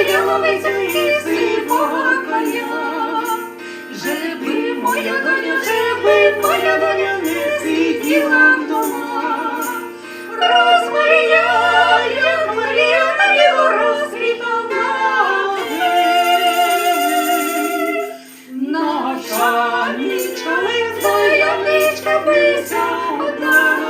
яловицю і сивого коня. Жеби моя доня, не сиділа вдома. Розмарія, як Марія, на біло розквітала. Наша нічка, твоя нічка, бися одна.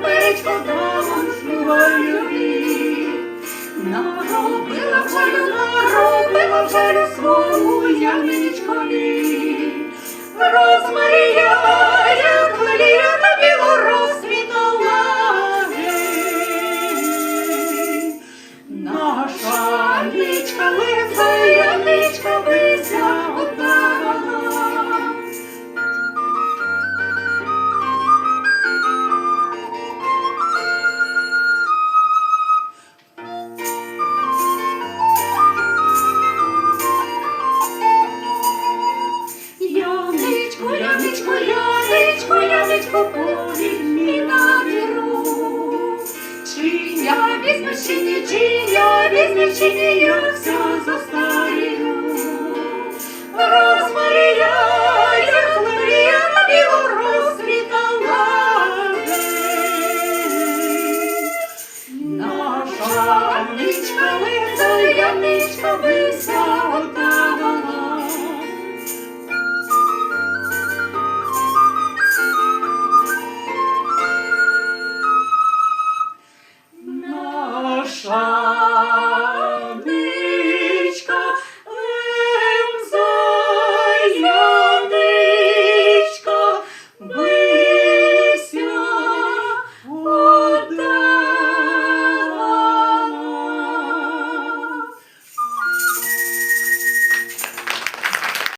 Перечко дамо шнурові, наробила в жалю свому ямичкові. Розмарія, як Марія, на біло розквітала. Наша нічка, твоя нічка, бися одна. Яничко, повідь мені на віру. Чи я візьму, чи ні, як ся застарію. Розмарія, як Марія, на біло розквітала. Наша нічка, твоя нічка, бися одна.